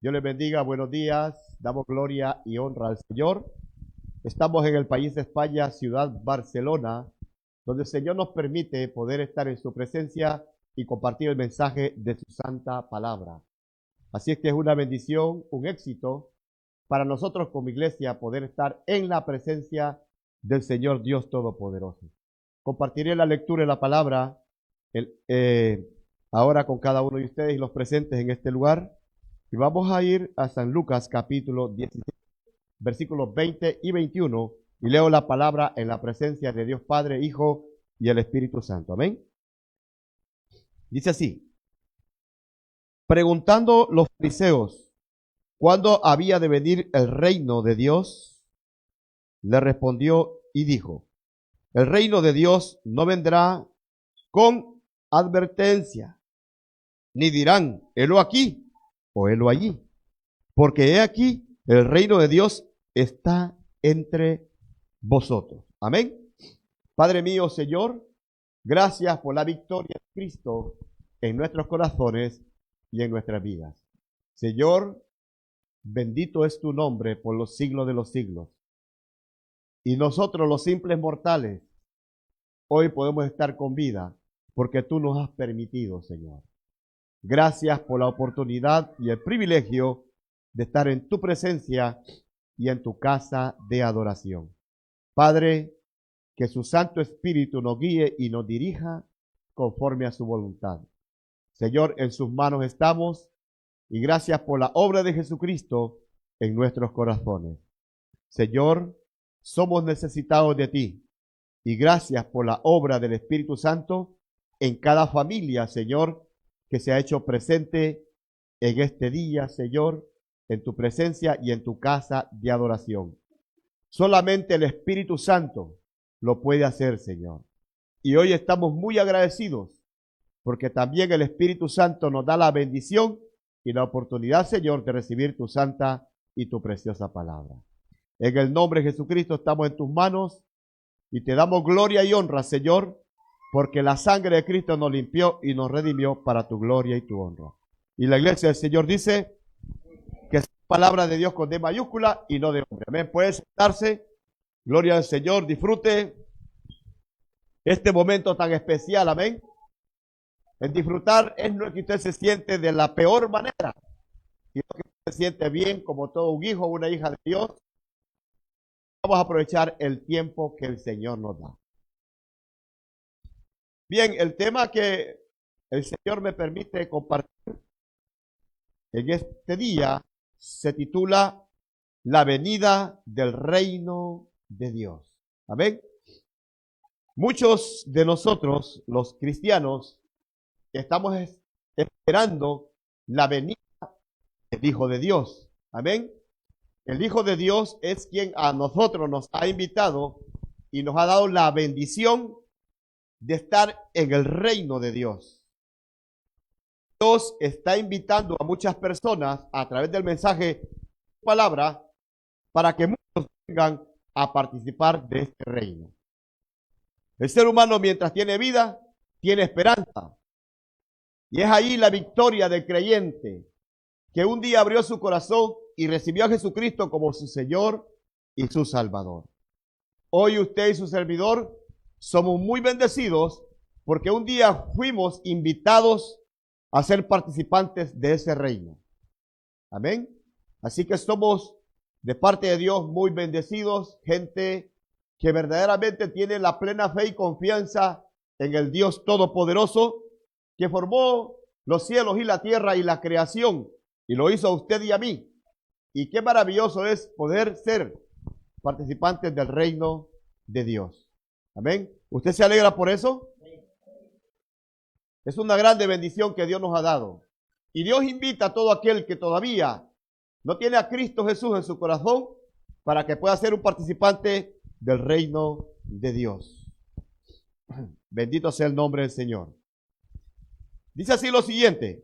Dios les bendiga, buenos días, damos gloria y honra al Señor. Estamos en el país de España, ciudad Barcelona, donde el Señor nos permite poder estar en su presencia y compartir el mensaje de su santa palabra. Así es que es una bendición, un éxito para nosotros como iglesia poder estar en la presencia del Señor Dios Todopoderoso. Compartiré la lectura de la palabra ahora con cada uno de ustedes y los presentes en este lugar. Y vamos a ir a San Lucas capítulo 17, versículos 20 y 21, y leo la palabra en la presencia de Dios Padre, Hijo y el Espíritu Santo. Amén. Dice así: preguntando los fariseos cuándo había de venir el reino de Dios, le respondió y dijo: el reino de Dios no vendrá con advertencia, ni dirán, helo aquí o helo allí, porque he aquí, el reino de Dios está entre vosotros. Amén. Padre mío, Señor, gracias por la victoria de Cristo en nuestros corazones y en nuestras vidas. Señor, bendito es tu nombre por los siglos de los siglos. Y nosotros, los simples mortales, hoy podemos estar con vida porque tú nos has permitido, Señor. Gracias por la oportunidad y el privilegio de estar en tu presencia y en tu casa de adoración. Padre, que su Santo Espíritu nos guíe y nos dirija conforme a su voluntad. Señor, en sus manos estamos y gracias por la obra de Jesucristo en nuestros corazones. Señor, somos necesitados de ti y gracias por la obra del Espíritu Santo en cada familia, Señor, que se ha hecho presente en este día, Señor, en tu presencia y en tu casa de adoración. Solamente el Espíritu Santo lo puede hacer, Señor. Y hoy estamos muy agradecidos porque también el Espíritu Santo nos da la bendición y la oportunidad, Señor, de recibir tu santa y tu preciosa palabra. En el nombre de Jesucristo estamos en tus manos y te damos gloria y honra, Señor, porque la sangre de Cristo nos limpió y nos redimió para tu gloria y tu honra. Y la iglesia del Señor dice que es palabra de Dios con D mayúscula y no de hombre. Amén. Puede sentarse. Gloria al Señor. Disfrute este momento tan especial. Amén. El disfrutar es no que usted se siente de la peor manera, sino que usted se siente bien como todo un hijo o una hija de Dios. Vamos a aprovechar el tiempo que el Señor nos da. Bien, el tema que el Señor me permite compartir en este día se titula La venida del reino de Dios. Amén. Muchos de nosotros, los cristianos, estamos esperando la venida del Hijo de Dios. Amén. El Hijo de Dios es quien a nosotros nos ha invitado y nos ha dado la bendición de estar en el reino de Dios. Dios está invitando a muchas personas a través del mensaje de palabra para que muchos vengan a participar de este reino. El ser humano, mientras tiene vida, tiene esperanza. Y es ahí la victoria del creyente, que un día abrió su corazón y recibió a Jesucristo como su Señor y su Salvador. Hoy usted y su servidor somos muy bendecidos porque un día fuimos invitados a ser participantes de ese reino. Amén. Así que somos de parte de Dios muy bendecidos, gente que verdaderamente tiene la plena fe y confianza en el Dios Todopoderoso que formó los cielos y la tierra y la creación y lo hizo a usted y a mí. Y qué maravilloso es poder ser participantes del reino de Dios. Amén. ¿Usted se alegra por eso? Es una grande bendición que Dios nos ha dado. Y Dios invita a todo aquel que todavía no tiene a Cristo Jesús en su corazón para que pueda ser un participante del reino de Dios. Bendito sea el nombre del Señor. Dice así lo siguiente.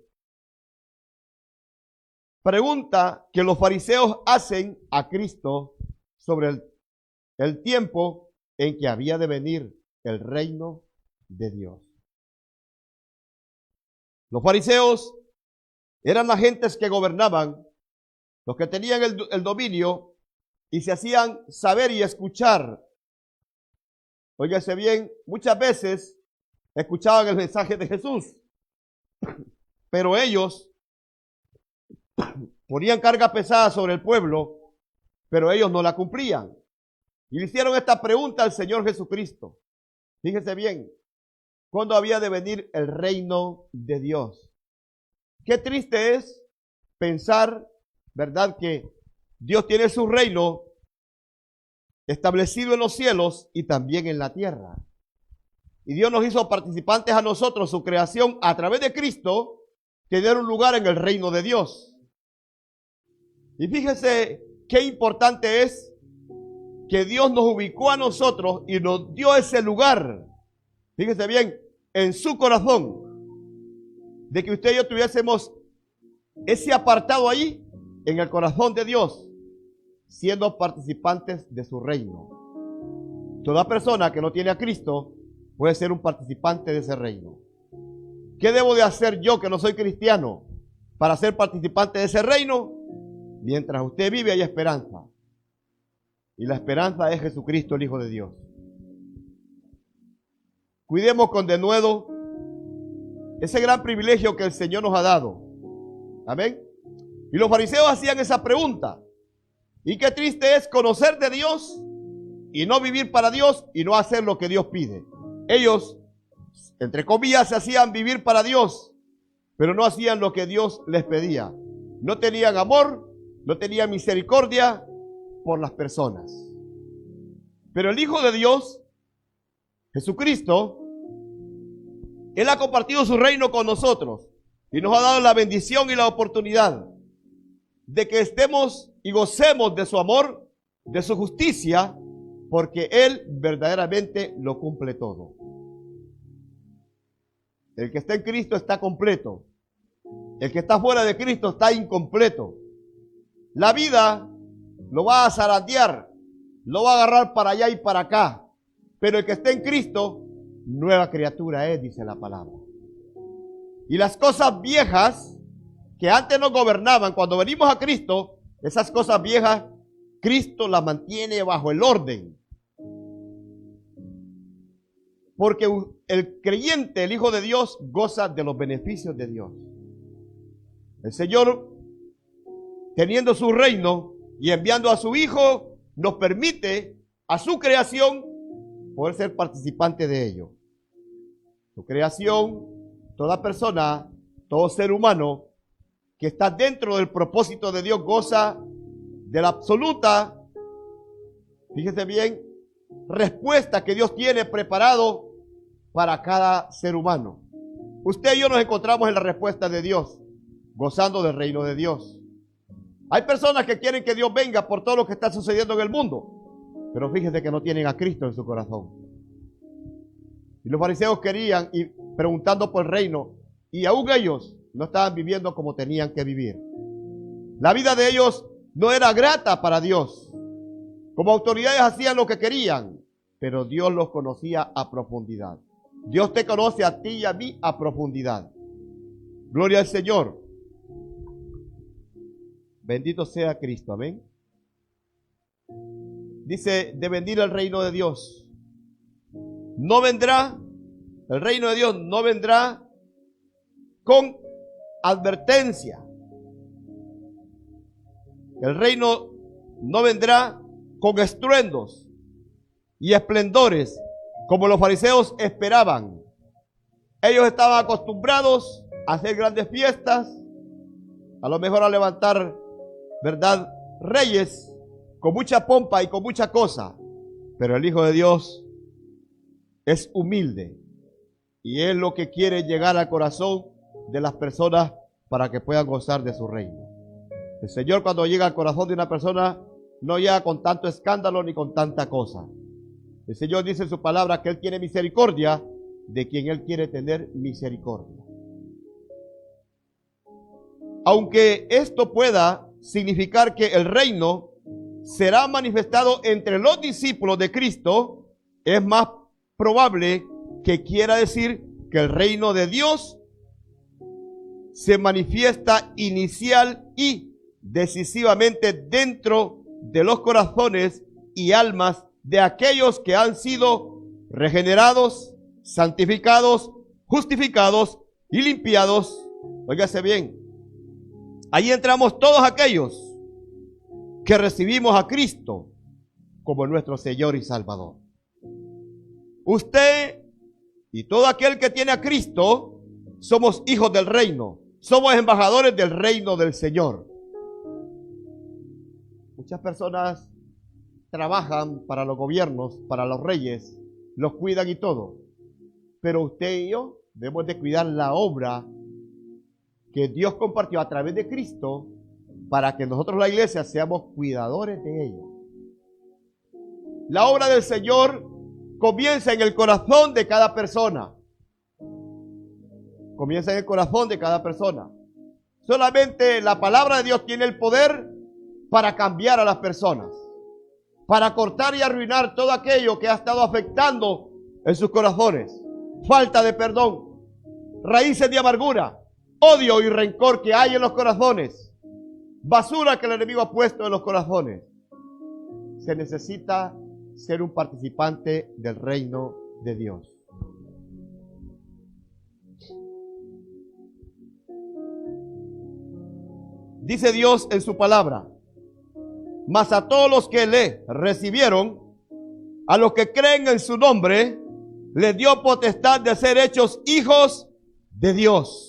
Pregunta que los fariseos hacen a Cristo sobre el tiempo en que había de venir el reino de Dios. Los fariseos eran las gentes que gobernaban los que tenían el dominio y se hacían saber y escuchar. Óigase bien, muchas veces escuchaban el mensaje de Jesús, pero ellos ponían carga pesada sobre el pueblo, pero ellos no la cumplían. Y le hicieron esta pregunta al Señor Jesucristo. Fíjese bien, ¿cuándo había de venir el reino de Dios? Qué triste es pensar, ¿verdad?, que Dios tiene su reino establecido en los cielos y también en la tierra. Y Dios nos hizo participantes a nosotros, su creación, a través de Cristo, tener un lugar en el reino de Dios. Y fíjese qué importante es que Dios nos ubicó a nosotros y nos dio ese lugar, fíjese bien, en su corazón, de que usted y yo tuviésemos ese apartado ahí, en el corazón de Dios, siendo participantes de su reino. Toda persona que no tiene a Cristo puede ser un participante de ese reino. ¿Qué debo de hacer yo que no soy cristiano para ser participante de ese reino? Mientras usted vive hay esperanza. Y la esperanza es Jesucristo, el Hijo de Dios. Cuidemos con denuedo ese gran privilegio que el Señor nos ha dado. Amén. Y los fariseos hacían esa pregunta. Y qué triste es conocer de Dios y no vivir para Dios y no hacer lo que Dios pide. Ellos, entre comillas, se hacían vivir para Dios, pero no hacían lo que Dios les pedía. No tenían amor, no tenían misericordia por las personas. Pero el Hijo de Dios, Jesucristo, Él ha compartido su reino con nosotros y nos ha dado la bendición y la oportunidad de que estemos y gocemos de su amor, de su justicia, porque Él verdaderamente lo cumple todo. El que está en Cristo está completo. El que está fuera de Cristo está incompleto. La vida lo va a zarandear, lo va a agarrar para allá y para acá. Pero el que está en Cristo, nueva criatura es, dice la palabra. Y las cosas viejas que antes nos gobernaban, cuando venimos a Cristo, esas cosas viejas, Cristo las mantiene bajo el orden. Porque el creyente, el Hijo de Dios, goza de los beneficios de Dios. El Señor, teniendo su reino y enviando a su Hijo, nos permite a su creación poder ser participante de ello. Su creación, toda persona, todo ser humano que está dentro del propósito de Dios goza de la absoluta, fíjese bien, respuesta que Dios tiene preparado para cada ser humano. Usted y yo nos encontramos en la respuesta de Dios, gozando del reino de Dios. Hay personas que quieren que Dios venga por todo lo que está sucediendo en el mundo, pero fíjese que no tienen a Cristo en su corazón. Y los fariseos querían ir preguntando por el reino, y aún ellos no estaban viviendo como tenían que vivir. La vida de ellos no era grata para Dios. Como autoridades hacían lo que querían, pero Dios los conocía a profundidad. Dios te conoce a ti y a mí a profundidad. Gloria al Señor. Bendito sea Cristo, amén. Dice, de venir el reino de Dios. No vendrá, el reino de Dios no vendrá con advertencia. El reino no vendrá con estruendos y esplendores como los fariseos esperaban. Ellos estaban acostumbrados a hacer grandes fiestas, a lo mejor a levantar, ¿verdad?, reyes con mucha pompa y con mucha cosa. Pero el Hijo de Dios es humilde y es lo que quiere llegar al corazón de las personas para que puedan gozar de su reino. El Señor, cuando llega al corazón de una persona, no llega con tanto escándalo ni con tanta cosa. El Señor dice en su palabra que Él tiene misericordia de quien Él quiere tener misericordia. Aunque esto pueda significar que el reino será manifestado entre los discípulos de Cristo, es más probable que quiera decir que el reino de Dios se manifiesta inicial y decisivamente dentro de los corazones y almas de aquellos que han sido regenerados, santificados, justificados y limpiados. Óigase bien, ahí entramos todos aquellos que recibimos a Cristo como nuestro Señor y Salvador. Usted y todo aquel que tiene a Cristo somos hijos del reino, somos embajadores del reino del Señor. Muchas personas trabajan para los gobiernos, para los reyes, los cuidan y todo, pero usted y yo debemos de cuidar la obra que Dios compartió a través de Cristo para que nosotros, la iglesia, seamos cuidadores de ella. La obra del Señor comienza en el corazón de cada persona. Comienza en el corazón de cada persona. Solamente la palabra de Dios tiene el poder para cambiar a las personas, para cortar y arruinar todo aquello que ha estado afectando en sus corazones. Falta de perdón, raíces de amargura, odio y rencor que hay en los corazones, basura que el enemigo ha puesto en los corazones. Se necesita ser un participante del reino de Dios. Dice Dios en su palabra: mas a todos los que le recibieron, a los que creen en su nombre, les dio potestad de ser hechos hijos de Dios,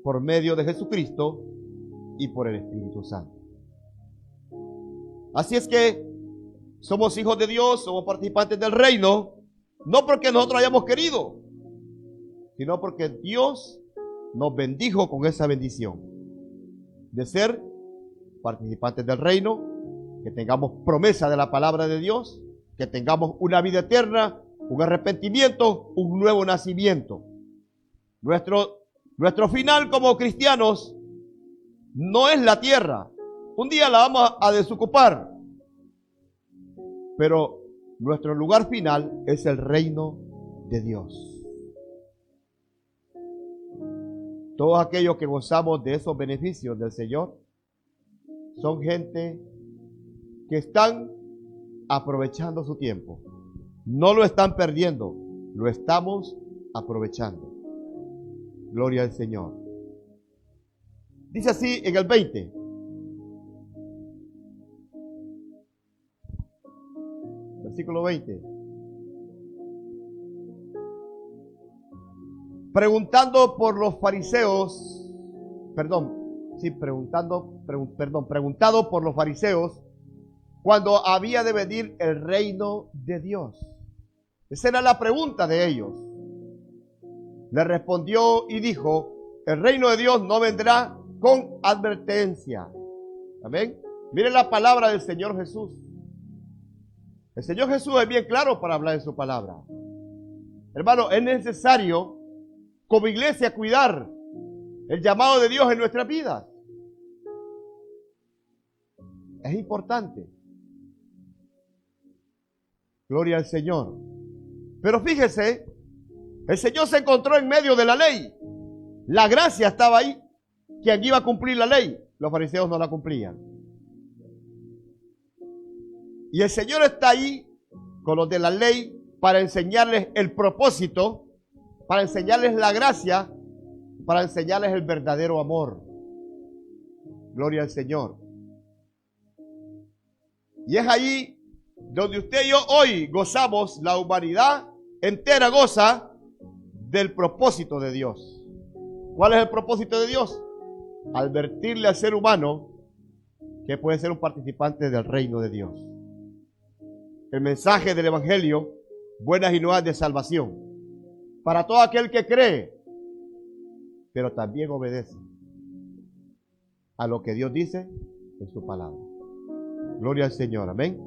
por medio de Jesucristo y por el Espíritu Santo. Así es que somos hijos de Dios, somos participantes del reino, no porque nosotros hayamos querido, sino porque Dios nos bendijo con esa bendición de ser participantes del reino, que tengamos promesa de la palabra de Dios, que tengamos una vida eterna, un arrepentimiento, un nuevo nacimiento. Nuestro final como cristianos no es la tierra. Un día la vamos a desocupar, pero nuestro lugar final es el reino de Dios. Todos aquellos que gozamos de esos beneficios del Señor son gente que están aprovechando su tiempo. No lo están perdiendo, lo estamos aprovechando. Gloria al Señor. Dice así en el 20. Versículo 20. Preguntando por los fariseos, preguntado por los fariseos cuando había de venir el reino de Dios. Esa era la pregunta de ellos. Le respondió y dijo: el reino de Dios no vendrá con advertencia. Amén. Miren la palabra del Señor Jesús. El Señor Jesús es bien claro para hablar de su palabra. Hermano, es necesario como iglesia cuidar el llamado de Dios en nuestras vidas. Es importante. Gloria al Señor. Pero fíjese, el Señor se encontró en medio de la ley. La gracia estaba ahí. Quien iba a cumplir la ley, los fariseos no la cumplían. Y el Señor está ahí con los de la ley para enseñarles el propósito, para enseñarles la gracia, para enseñarles el verdadero amor. Gloria al Señor. Y es allí donde usted y yo hoy gozamos, la humanidad entera goza del propósito de Dios. ¿Cuál es el propósito de Dios? Advertirle al ser humano que puede ser un participante del reino de Dios. El mensaje del Evangelio, buenas y nuevas de salvación, para todo aquel que cree, pero también obedece a lo que Dios dice en su palabra. Gloria al Señor, amén.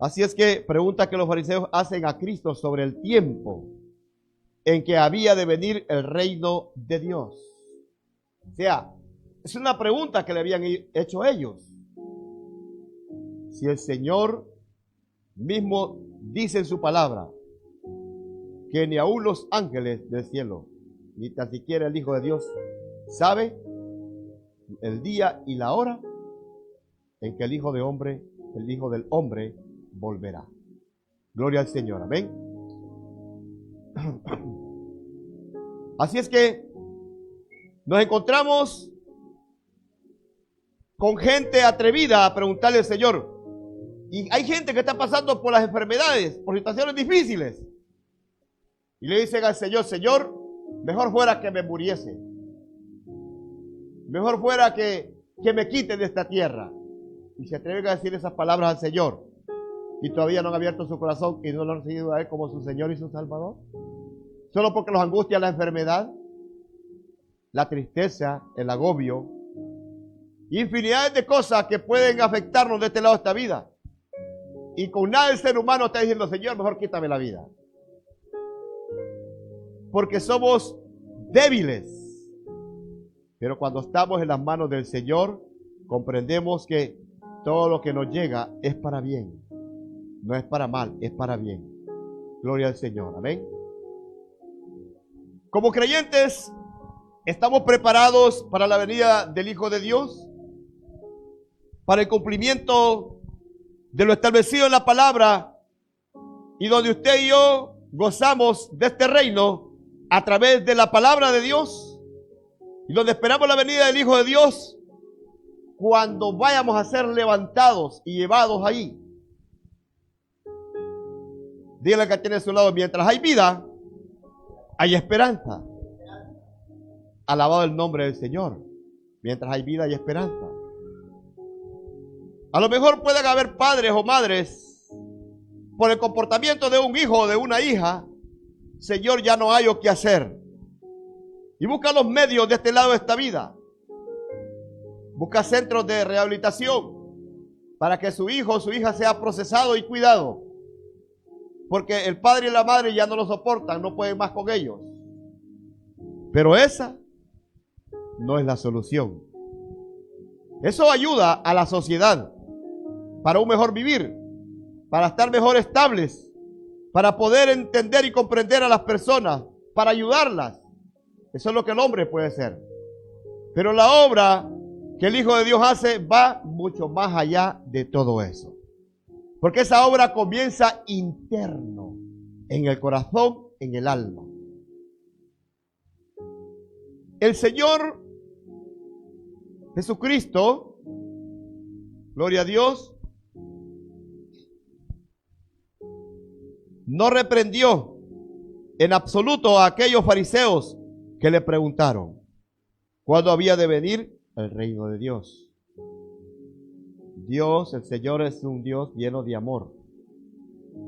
Así es que pregunta que los fariseos hacen a Cristo sobre el tiempo en que había de venir el reino de Dios. O sea, es una pregunta que le habían hecho ellos. Si el Señor mismo dice en su palabra que ni aun los ángeles del cielo, ni tan siquiera el Hijo de Dios, sabe el día y la hora en que el Hijo del Hombre volverá. Gloria al Señor, amén. Así es que nos encontramos con gente atrevida a preguntarle al Señor. Y hay gente que está pasando por las enfermedades, por situaciones difíciles. Y le dicen al Señor, Señor, mejor fuera que me muriese. Mejor fuera que me quiten de esta tierra. Y se atreven a decir esas palabras al Señor. Y todavía no han abierto su corazón y no lo han recibido a Él como su Señor y su Salvador. Solo porque los angustia la enfermedad, la tristeza, el agobio, infinidades de cosas que pueden afectarnos de este lado de esta vida. Y con nada el ser humano está diciendo, Señor, mejor quítame la vida. Porque somos débiles. Pero cuando estamos en las manos del Señor, comprendemos que todo lo que nos llega es para bien. No es para mal, es para bien. Gloria al Señor, amén. Como creyentes, ¿estamos preparados para la venida del Hijo de Dios? Para el cumplimiento de lo establecido en la palabra y donde usted y yo gozamos de este reino a través de la palabra de Dios y donde esperamos la venida del Hijo de Dios cuando vayamos a ser levantados y llevados ahí. Dígale que tiene a su lado, mientras hay vida, hay esperanza. Alabado el nombre del Señor. Mientras hay vida, hay esperanza. A lo mejor pueden haber padres o madres, por el comportamiento de un hijo o de una hija, Señor, ya no hay o qué hacer. Y busca los medios de este lado de esta vida. Busca centros de rehabilitación para que su hijo o su hija sea procesado y cuidado. Porque el padre y la madre ya no lo soportan, no pueden más con ellos. Pero esa no es la solución. Eso ayuda a la sociedad para un mejor vivir, para estar mejor estables, para poder entender y comprender a las personas, para ayudarlas. Eso es lo que el hombre puede hacer. Pero la obra que el Hijo de Dios hace va mucho más allá de todo eso. Porque esa obra comienza interno, en el corazón, en el alma. El Señor Jesucristo, gloria a Dios, no reprendió en absoluto a aquellos fariseos que le preguntaron cuándo había de venir el reino de Dios. Dios, el Señor, es un Dios lleno de amor.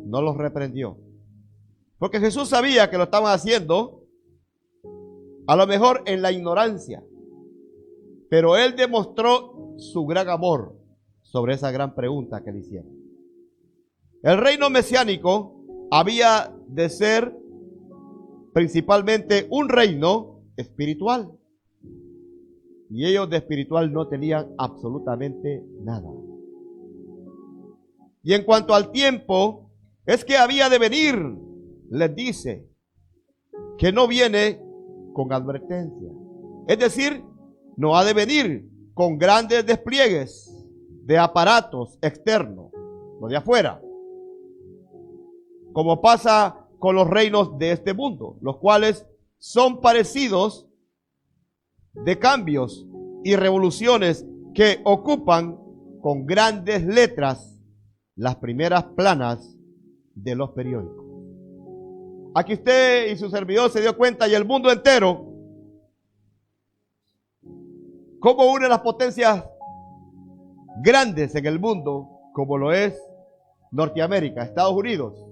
No los reprendió. Porque Jesús sabía que lo estaban haciendo, a lo mejor en la ignorancia. Pero Él demostró su gran amor sobre esa gran pregunta que le hicieron. El reino mesiánico había de ser principalmente un reino espiritual. Y ellos de espiritual no tenían absolutamente nada. Y en cuanto al tiempo, es que había de venir, les dice, que no viene con advertencia. Es decir, no ha de venir con grandes despliegues de aparatos externos, lo de afuera, como pasa con los reinos de este mundo, los cuales son parecidos de cambios y revoluciones que ocupan con grandes letras las primeras planas de los periódicos. Aquí usted y su servidor se dio cuenta, y el mundo entero, como una de las potencias grandes en el mundo, como lo es Norteamérica, Estados Unidos,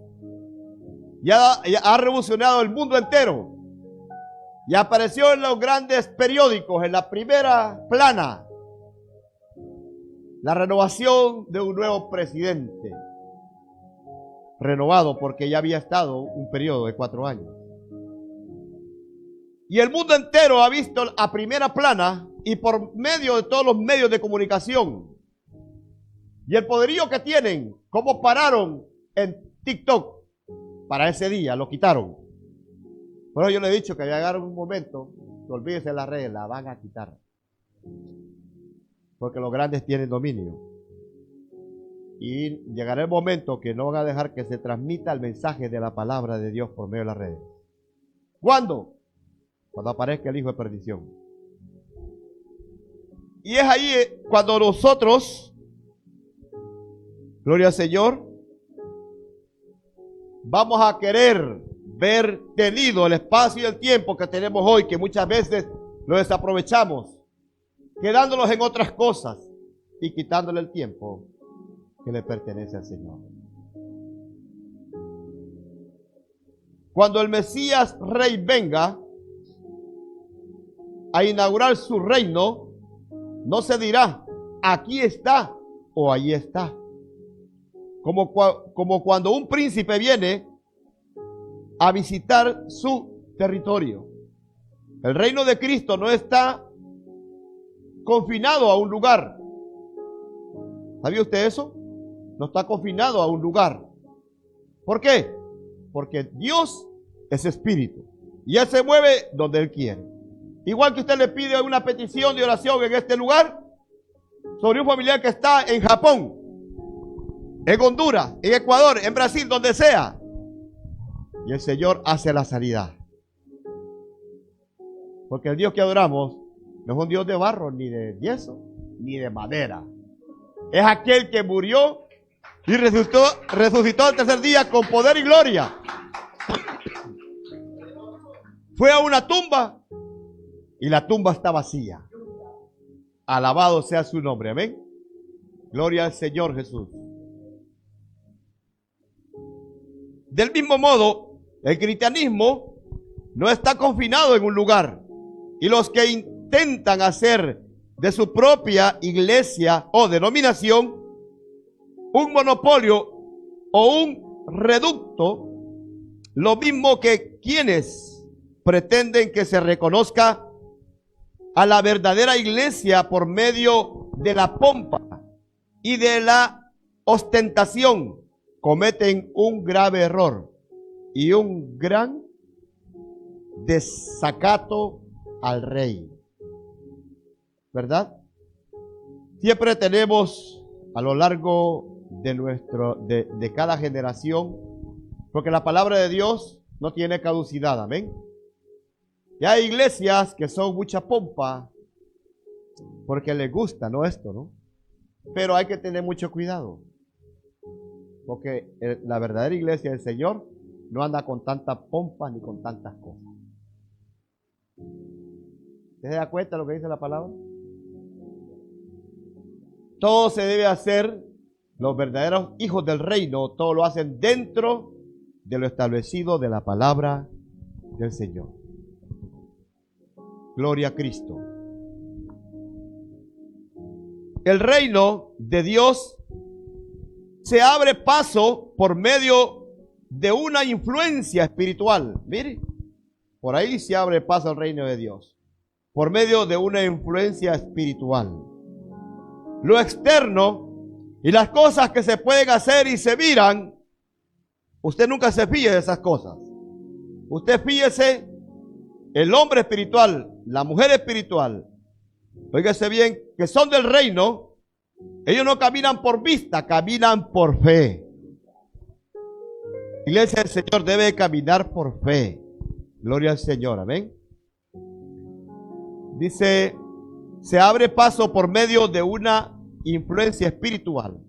ya ha revolucionado el mundo entero. Y apareció en los grandes periódicos, en la primera plana, la renovación de un nuevo presidente. Renovado porque ya había estado un periodo de 4 años. Y el mundo entero ha visto a primera plana y por medio de todos los medios de comunicación. Y el poderío que tienen, cómo pararon en TikTok para ese día, lo quitaron. Por eso yo le he dicho que va a llegar un momento que olvídese las redes, la van a quitar. Porque los grandes tienen dominio. Y llegará el momento que no van a dejar que se transmita el mensaje de la palabra de Dios por medio de las redes. ¿Cuándo? Cuando aparezca el hijo de perdición. Y es ahí cuando nosotros, gloria al Señor, vamos a querer ver tenido el espacio y el tiempo que tenemos hoy, que muchas veces lo desaprovechamos, quedándonos en otras cosas y quitándole el tiempo que le pertenece al Señor. Cuando el Mesías Rey venga a inaugurar su reino, no se dirá, aquí está o allí está. Como cuando un príncipe viene a visitar su territorio. El reino de Cristo no está confinado a un lugar. ¿Sabía usted eso? No está confinado a un lugar. ¿Por qué? Porque Dios es espíritu y Él se mueve donde Él quiere. Igual que usted le pide una petición de oración en este lugar sobre un familiar que está en Japón, en Honduras, en Ecuador, en Brasil, donde sea. Y el Señor hace la sanidad. Porque el Dios que adoramos no es un Dios de barro, ni de yeso, ni de madera. Es aquel que murió y resucitó al tercer día con poder y gloria. Fue a una tumba y la tumba está vacía. Alabado sea su nombre, amén. Gloria al Señor Jesús. Del mismo modo, el cristianismo no está confinado en un lugar. Y los que intentan hacer de su propia iglesia o denominación un monopolio o un reducto, lo mismo que quienes pretenden que se reconozca a la verdadera iglesia por medio de la pompa y de la ostentación, cometen un grave error y un gran desacato al rey. ¿Verdad? Siempre tenemos a lo largo de cada generación, porque la palabra de Dios no tiene caducidad, amén. Y hay iglesias que son mucha pompa porque les gusta, ¿no? Esto, ¿no? Pero hay que tener mucho cuidado, porque la verdadera iglesia del Señor no anda con tanta pompa ni con tantas cosas. ¿Se da cuenta de lo que dice la palabra? Todo se debe hacer, los verdaderos hijos del reino, todo lo hacen dentro de lo establecido de la palabra del Señor. Gloria a Cristo. El reino de Dios se abre paso por medio de una influencia espiritual. Mire, por ahí se abre paso al reino de Dios, por medio de una influencia espiritual. Lo externo y las cosas que se pueden hacer y se miran, usted nunca se fíe de esas cosas. Usted fíjese, el hombre espiritual, la mujer espiritual, óigase bien, que son del reino, ellos no caminan por vista, caminan por fe. La iglesia del Señor debe caminar por fe. Gloria al Señor, amén. Dice, se abre paso por medio de una influencia espiritual,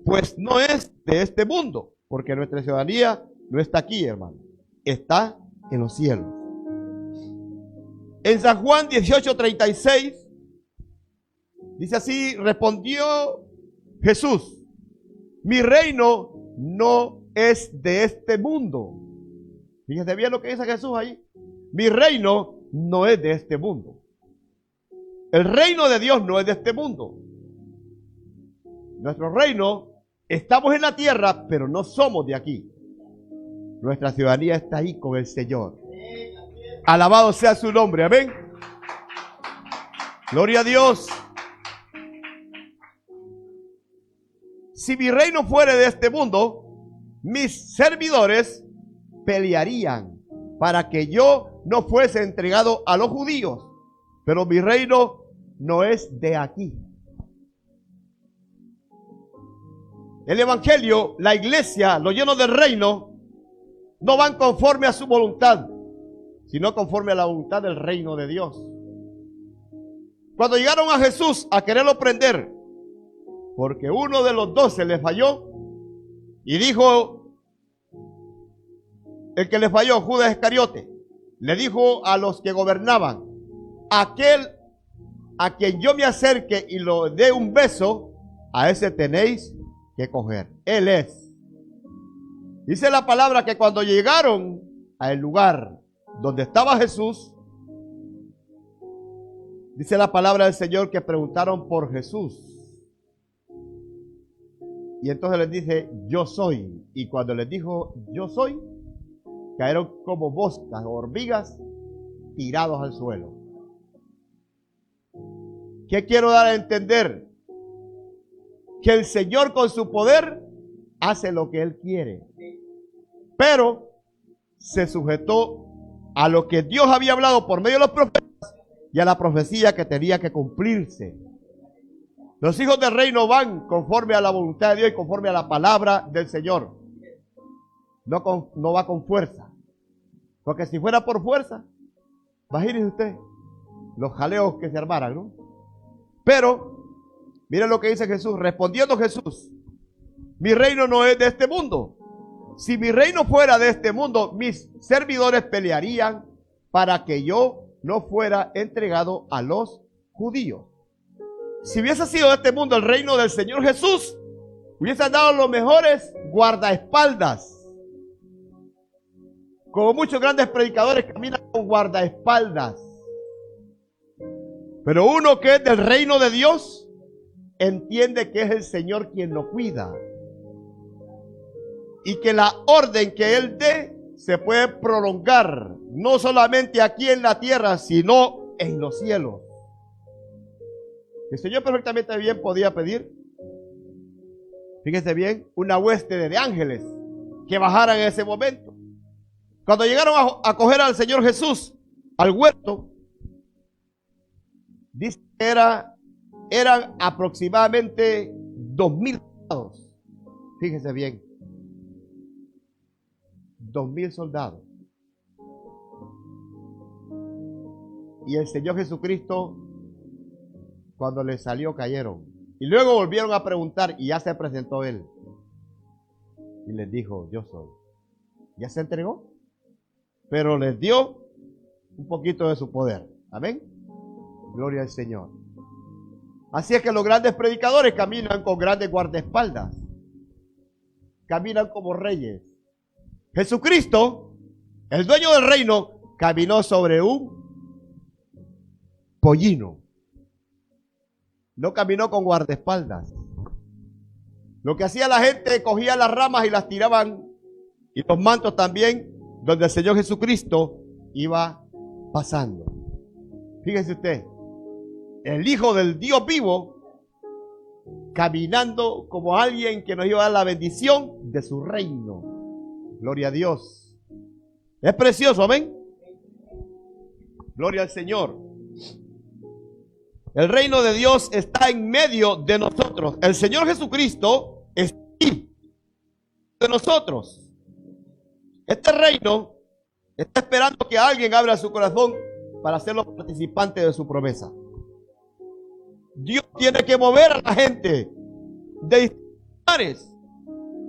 pues no es de este mundo, porque nuestra ciudadanía no está aquí, hermano, está en los cielos. En San Juan 18:36 dice así, respondió Jesús, mi reino no es de este mundo. Fíjate bien lo que dice Jesús ahí. Mi reino no es de este mundo. El reino de Dios no es de este mundo. Nuestro reino, estamos en la tierra, pero no somos de aquí. Nuestra ciudadanía está ahí con el Señor. Alabado sea su nombre, amén. Gloria a Dios. Si mi reino fuera de este mundo, mis servidores pelearían para que yo no fuese entregado a los judíos, pero mi reino no es de aquí. El evangelio, la iglesia, los llenos del reino, no van conforme a su voluntad, sino conforme a la voluntad del reino de Dios. Cuando llegaron a Jesús a quererlo prender, porque uno de los 12 le falló, y dijo, el que le falló, Judas Iscariote, le dijo a los que gobernaban, aquel a quien yo me acerque y lo dé un beso, a ese tenéis que coger. Él es. Dice la palabra que cuando llegaron al lugar donde estaba Jesús, dice la palabra del Señor que preguntaron por Jesús. Y entonces les dice, yo soy. Y cuando les dijo, yo soy, cayeron como moscas o hormigas tirados al suelo. ¿Qué quiero dar a entender? Que el Señor con su poder hace lo que Él quiere. Pero se sujetó a lo que Dios había hablado por medio de los profetas y a la profecía que tenía que cumplirse. Los hijos del reino van conforme a la voluntad de Dios y conforme a la palabra del Señor. No va con fuerza. Porque si fuera por fuerza, imagínese usted los jaleos que se armaran, ¿no? Pero, miren lo que dice Jesús. Respondiendo Jesús, mi reino no es de este mundo. Si mi reino fuera de este mundo, mis servidores pelearían para que yo no fuera entregado a los judíos. Si hubiese sido de este mundo el reino del Señor Jesús, hubiesen dado los mejores guardaespaldas. Como muchos grandes predicadores caminan con guardaespaldas. Pero uno que es del reino de Dios, entiende que es el Señor quien lo cuida. Y que la orden que Él dé se puede prolongar, no solamente aquí en la tierra, sino en los cielos. El Señor perfectamente bien podía pedir, fíjese bien, una hueste de ángeles que bajaran en ese momento. Cuando llegaron a coger al Señor Jesús al huerto, dice que eran aproximadamente 2,000 soldados. Fíjese bien, 2,000 soldados. Y el Señor Jesucristo, cuando le salió, cayeron. Y luego volvieron a preguntar y ya se presentó Él. Y les dijo, yo soy. Ya se entregó, pero les dio un poquito de su poder. Amén. Gloria al Señor. Así es que los grandes predicadores caminan con grandes guardaespaldas. Caminan como reyes. Jesucristo, el dueño del reino, caminó sobre un pollino. No caminó con guardaespaldas. Lo que hacía la gente, cogía las ramas y las tiraban, y los mantos también, donde el Señor Jesucristo iba pasando. Fíjese usted, el Hijo del Dios vivo, caminando como alguien que nos iba a dar la bendición de su reino. Gloria a Dios. Es precioso, amén. Gloria al Señor. El reino de Dios está en medio de nosotros. El Señor Jesucristo está aquí de nosotros. Este reino está esperando que alguien abra su corazón para hacerlo participante de su promesa. Dios tiene que mover a la gente de distintos lugares.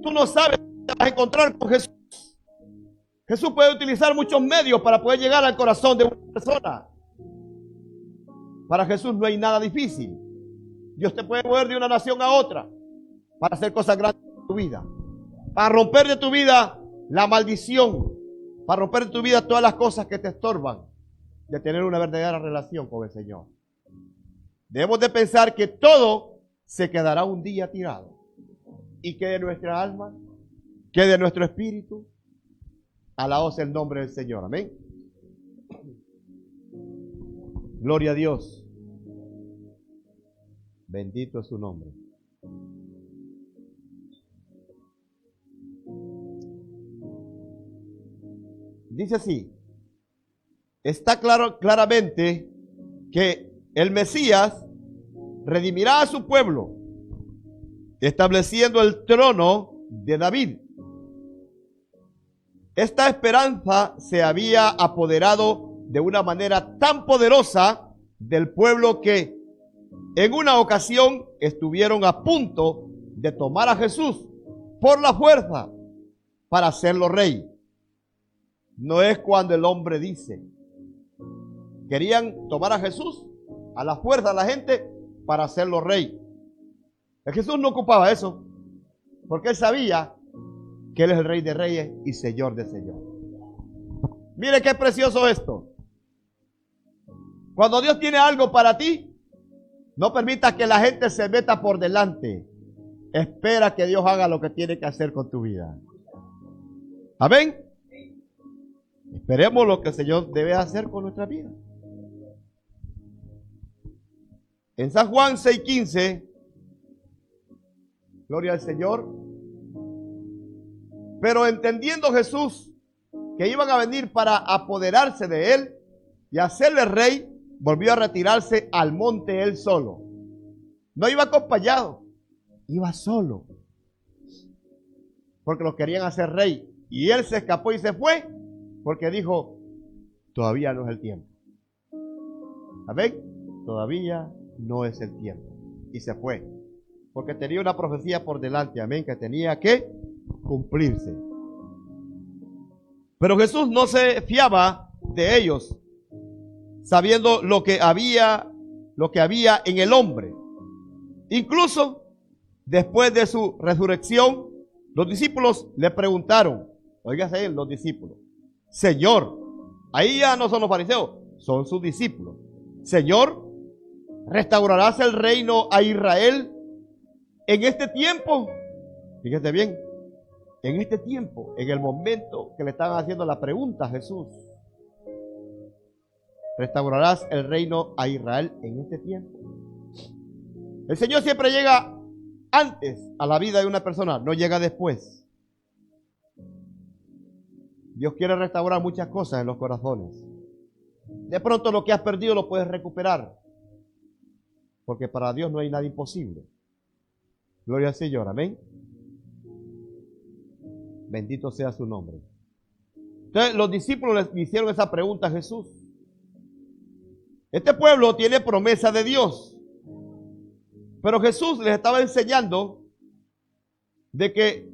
Tú no sabes qué te vas a encontrar con Jesús. Jesús puede utilizar muchos medios para poder llegar al corazón de una persona. Para Jesús no hay nada difícil. Dios te puede mover de una nación a otra para hacer cosas grandes en tu vida. Para romper de tu vida la maldición. Para romper de tu vida todas las cosas que te estorban de tener una verdadera relación con el Señor. Debemos de pensar que todo se quedará un día tirado. Y que de nuestra alma, que de nuestro espíritu, alabado sea el nombre del Señor. Amén. Gloria a Dios. Bendito es su nombre. Dice así, está claro, claramente que el Mesías redimirá a su pueblo, estableciendo el trono de David. Esta esperanza se había apoderado de una manera tan poderosa del pueblo que en una ocasión estuvieron a punto de tomar a Jesús por la fuerza para hacerlo rey. No es cuando el hombre dice. Querían tomar a Jesús a la fuerza, a la gente, para hacerlo rey. Jesús no ocupaba eso, porque él sabía que él es el Rey de Reyes y Señor de Señores. Mire qué precioso esto. Cuando Dios tiene algo para ti, no permita que la gente se meta por delante. Espera que Dios haga lo que tiene que hacer con tu vida. Amén. Esperemos lo que el Señor debe hacer con nuestra vida. En San Juan 6:15, gloria al Señor. Pero entendiendo Jesús que iban a venir para apoderarse de él y hacerle rey, volvió a retirarse al monte él solo. No iba acompañado, iba solo. Porque lo querían hacer rey. Y él se escapó y se fue porque dijo, todavía no es el tiempo. ¿Amén? Todavía no es el tiempo. Y se fue. Porque tenía una profecía por delante, amén, que tenía que cumplirse. Pero Jesús no se fiaba de ellos, sabiendo lo que había en el hombre. Incluso después de su resurrección, los discípulos le preguntaron, oígase los discípulos, Señor, ahí ya no son los fariseos, son sus discípulos. Señor, ¿restaurarás el reino a Israel en este tiempo? Fíjate bien, en este tiempo, en el momento que le estaban haciendo la pregunta a Jesús, ¿restaurarás el reino a Israel en este tiempo? El Señor siempre llega antes a la vida de una persona, no llega después. Dios quiere restaurar muchas cosas en los corazones. De pronto lo que has perdido lo puedes recuperar, porque para Dios no hay nada imposible. Gloria al Señor, amén. Bendito sea su nombre. Entonces los discípulos le hicieron esa pregunta a Jesús. Este pueblo tiene promesa de Dios, pero Jesús les estaba enseñando de que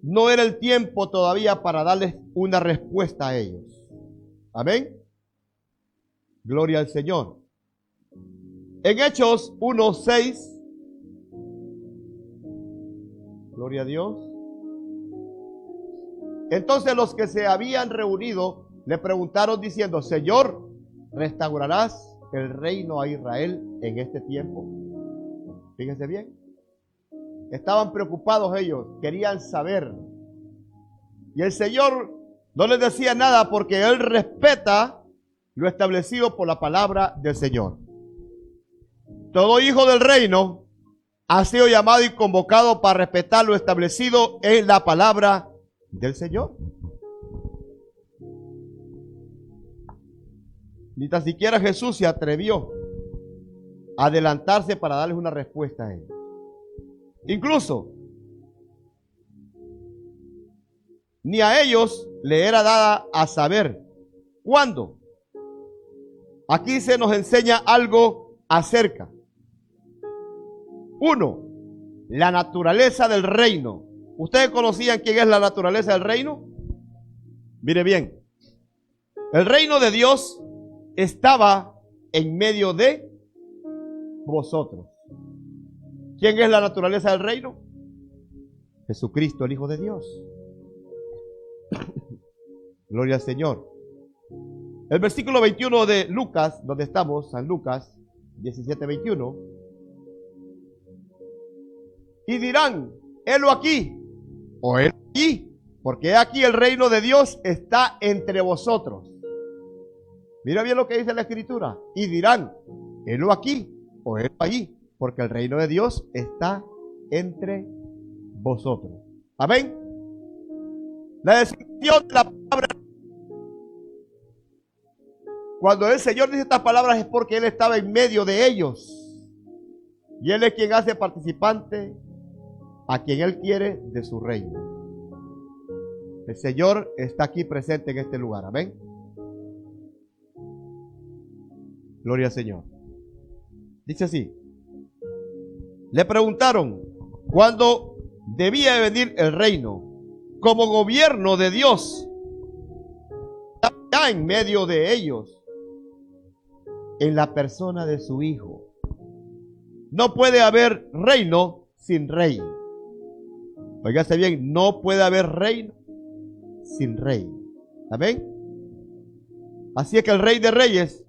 no era el tiempo todavía para darles una respuesta a ellos. Amén. Gloria al Señor. En Hechos 1:6, gloria a Dios. Entonces los que se habían reunido le preguntaron diciendo, Señor, ¿restaurarás el reino a Israel en este tiempo? Fíjense bien. Estaban preocupados ellos, querían saber. Y el Señor no les decía nada porque Él respeta lo establecido por la palabra del Señor. Todo hijo del reino ha sido llamado y convocado para respetar lo establecido en la palabra del Señor. Ni tan siquiera Jesús se atrevió a adelantarse para darles una respuesta a ellos. Incluso, ni a ellos le era dada a saber cuándo. Aquí se nos enseña algo acerca. 1. La naturaleza del reino. ¿Ustedes conocían quién es la naturaleza del reino? Mire bien. El reino de Dios estaba en medio de vosotros. ¿Quién es la naturaleza del reino? Jesucristo, el Hijo de Dios. Gloria al Señor. El versículo 21 de Lucas, donde estamos, San Lucas 17:21. Y dirán, helo aquí, o helo allí, porque aquí el reino de Dios está entre vosotros. Mira bien lo que dice la Escritura. Y dirán, helo aquí, o helo allí, porque el reino de Dios está entre vosotros. Amén. La descripción de la palabra Cuando el Señor dice estas palabras es porque Él estaba en medio de ellos. Y Él es quien hace participante a quien Él quiere de su reino. El Señor está aquí presente en este lugar. Amén. Gloria al Señor. Dice así. Le preguntaron cuándo debía venir el reino como gobierno de Dios. Está en medio de ellos, en la persona de su Hijo. No puede haber reino sin rey. Óigase bien, no puede haber reino sin rey. Amén. Así es que el Rey de Reyes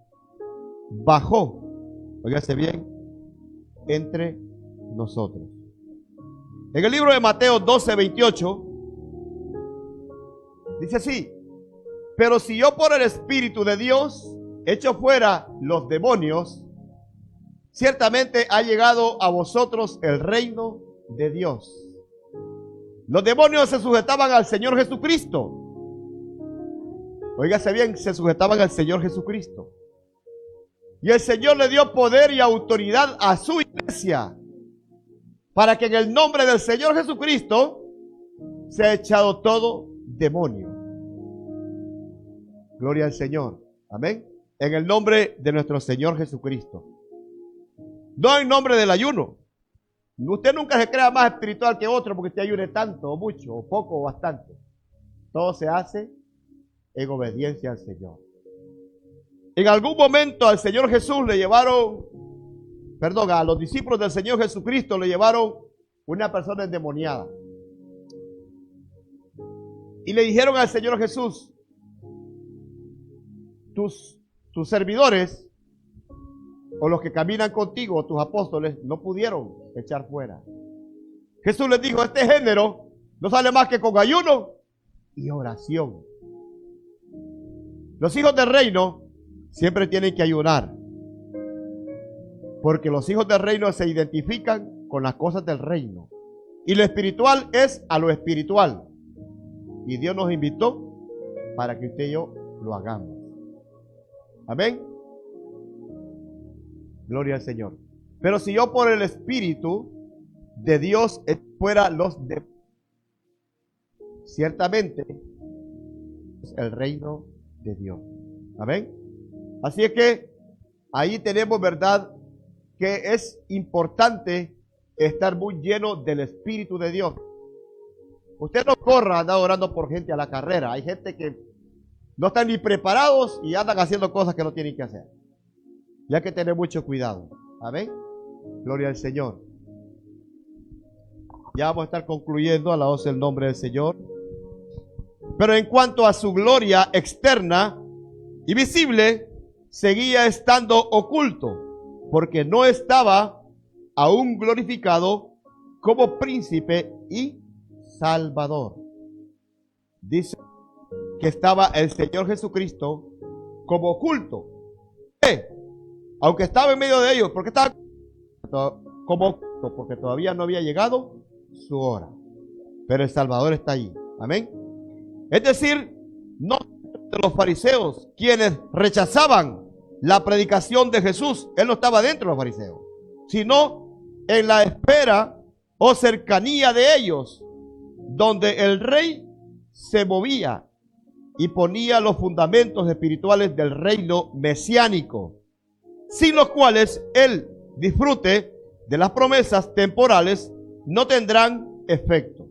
bajó, óigase bien, entre nosotros. En el libro de Mateo 12:28 dice así: pero si yo por el Espíritu de Dios echo fuera los demonios, ciertamente ha llegado a vosotros el reino de Dios. Los demonios se sujetaban al Señor Jesucristo. Óigase bien, se sujetaban al Señor Jesucristo. Y el Señor le dio poder y autoridad a su iglesia para que en el nombre del Señor Jesucristo sea echado todo demonio. Gloria al Señor. Amén. En el nombre de nuestro Señor Jesucristo. No en nombre del ayuno. Usted nunca se crea más espiritual que otro porque usted ayune tanto, o mucho, o poco, o bastante. Todo se hace en obediencia al Señor. En algún momento al Señor Jesús le llevaron, a los discípulos del Señor Jesucristo le llevaron una persona endemoniada. Y le dijeron al Señor Jesús: tus servidores o los que caminan contigo, tus apóstoles, no pudieron echar fuera. Jesús les dijo: este género no sale más que con ayuno y oración. Los hijos del reino siempre tienen que ayunar, porque los hijos del reino se identifican con las cosas del reino, y lo espiritual es a lo espiritual, y Dios nos invitó para que usted y yo lo hagamos. Amén. Gloria al Señor. Pero si yo por el Espíritu de Dios fuera los de, ciertamente es el reino de Dios. Amén. Así es que ahí tenemos, verdad, que es importante estar muy lleno del Espíritu de Dios. Usted no corra andando orando por gente a la carrera. Hay gente que no están ni preparados y andan haciendo cosas que no tienen que hacer. Y hay que tener mucho cuidado. Amén. Gloria al Señor. Ya vamos a estar concluyendo. Alabado sea el nombre del Señor. Pero en cuanto a su gloria externa y visible, seguía estando oculto, porque no estaba aún glorificado como príncipe y salvador. Dice que estaba el Señor Jesucristo como oculto. Aunque estaba en medio de ellos, porque estaba como oculto, porque todavía no había llegado su hora. Pero el Salvador está allí. Amén. Es decir, no de los fariseos, quienes rechazaban la predicación de Jesús. Él no estaba dentro de los fariseos, sino en la espera o cercanía de ellos, donde el rey se movía y ponía los fundamentos espirituales del reino mesiánico, sin los cuales el disfrute de las promesas temporales no tendrán efecto.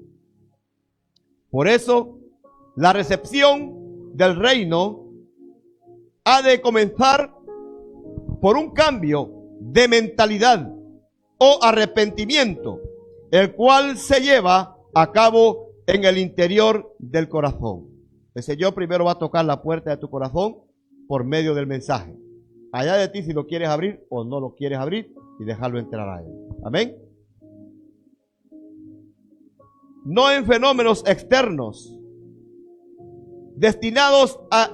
Por eso, la recepción del reino ha de comenzar por un cambio de mentalidad o arrepentimiento, el cual se lleva a cabo en el interior del corazón. El Señor primero va a tocar la puerta de tu corazón por medio del mensaje. Allá de ti si lo quieres abrir o no lo quieres abrir y dejarlo entrar a él. Amén. No en fenómenos externos destinados a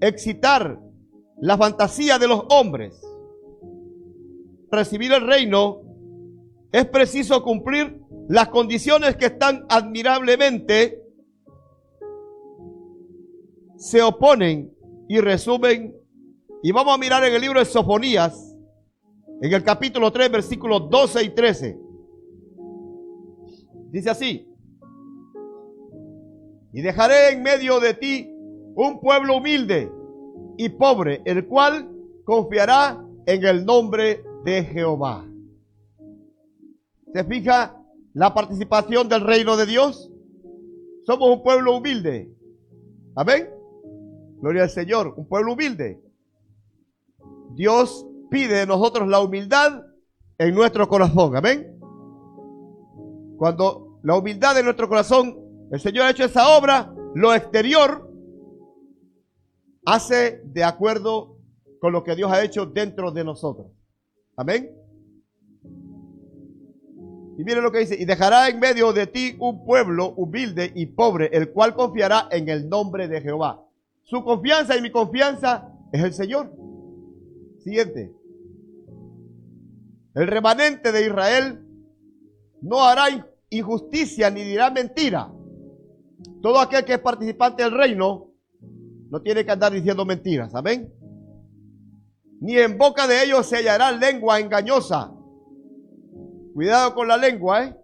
excitar la fantasía de los hombres. Para recibir el reino es preciso cumplir las condiciones que están admirablemente se oponen y resumen. Y vamos a mirar en el libro de Sofonías, en el capítulo 3, versículos 12 y 13. Dice así: y dejaré en medio de ti un pueblo humilde y pobre, el cual confiará en el nombre de Jehová. ¿Se fija la participación del reino de Dios? Somos un pueblo humilde. Amén. Gloria al Señor, un pueblo humilde. Dios pide de nosotros la humildad en nuestro corazón. Amén. Cuando la humildad de nuestro corazón, el Señor ha hecho esa obra, lo exterior hace de acuerdo con lo que Dios ha hecho dentro de nosotros. Amén. Y miren lo que dice: y dejará en medio de ti un pueblo humilde y pobre, el cual confiará en el nombre de Jehová. Su confianza y mi confianza es el Señor. Siguiente. El remanente de Israel no hará injusticia ni dirá mentira. Todo aquel que es participante del reino no tiene que andar diciendo mentiras. Amén. Ni en boca de ellos se hallará lengua engañosa. Cuidado con la lengua,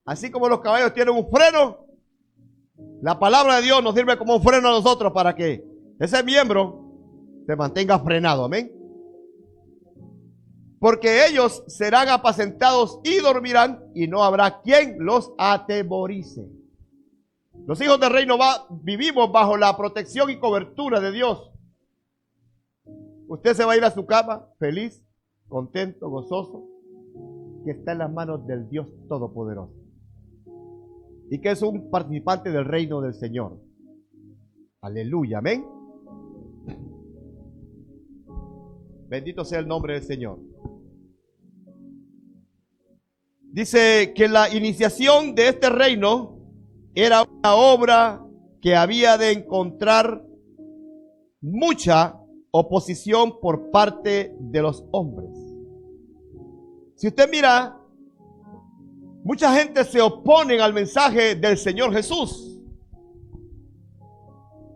Así como los caballos tienen un freno, la palabra de Dios nos sirve como un freno a nosotros para que ese miembro se mantenga frenado. Amén. Porque ellos serán apacentados y dormirán, y no habrá quien los atemorice. Los hijos del reino vivimos bajo la protección y cobertura de Dios. Usted se va a ir a su cama feliz, contento, gozoso, que está en las manos del Dios Todopoderoso y que es un participante del reino del Señor. Aleluya, amén. Bendito sea el nombre del Señor. Dice que la iniciación de este reino era una obra que había de encontrar mucha oposición por parte de los hombres. Si usted mira, mucha gente se opone al mensaje del Señor Jesús.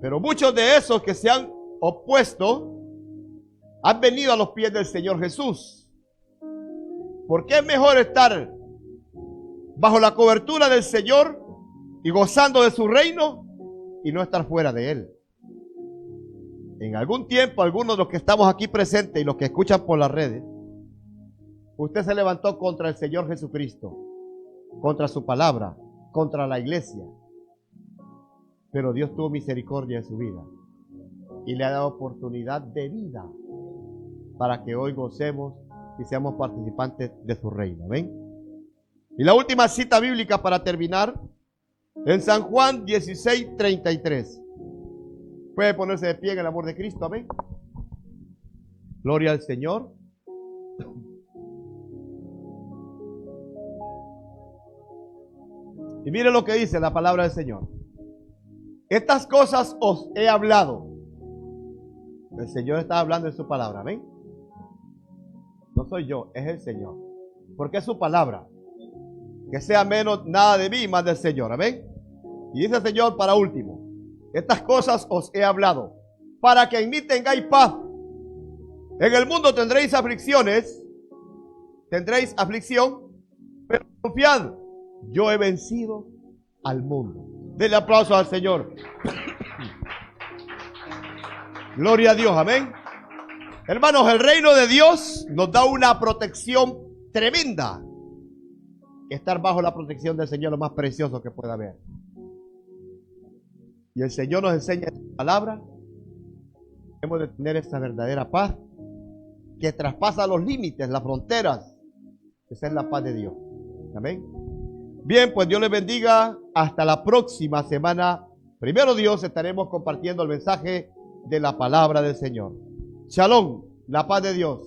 Pero muchos de esos que se han opuesto han venido a los pies del Señor Jesús. Porque es mejor estar bajo la cobertura del Señor y gozando de su reino y no estar fuera de él. En algún tiempo, algunos de los que estamos aquí presentes y los que escuchan por las redes, usted se levantó contra el Señor Jesucristo, contra su palabra, contra la iglesia. Pero Dios tuvo misericordia en su vida y le ha dado oportunidad de vida para que hoy gocemos y seamos participantes de su reino. ¿Ven? Y la última cita bíblica para terminar, en San Juan 16:33. Puede ponerse de pie en el amor de Cristo. Amén. Gloria al Señor. Y mire lo que dice la palabra del Señor. Estas cosas os he hablado. El Señor está hablando en su palabra. Amén. No soy yo, es el Señor. Porque es su palabra. Que sea menos nada de mí, más del Señor. Amén. Y dice el Señor para último: estas cosas os he hablado, para que en mí tengáis paz. En el mundo tendréis aflicciones, tendréis aflicción, pero confiad, yo he vencido al mundo. Denle aplauso al Señor. Gloria a Dios, amén. Hermanos, el reino de Dios nos da una protección tremenda. Estar bajo la protección del Señor es lo más precioso que pueda haber. Y el Señor nos enseña en su palabra. Debemos de tener esa verdadera paz que traspasa los límites, las fronteras. Esa es la paz de Dios. Amén. Bien, pues Dios les bendiga. Hasta la próxima semana. Primero Dios, estaremos compartiendo el mensaje de la palabra del Señor. Shalom, la paz de Dios.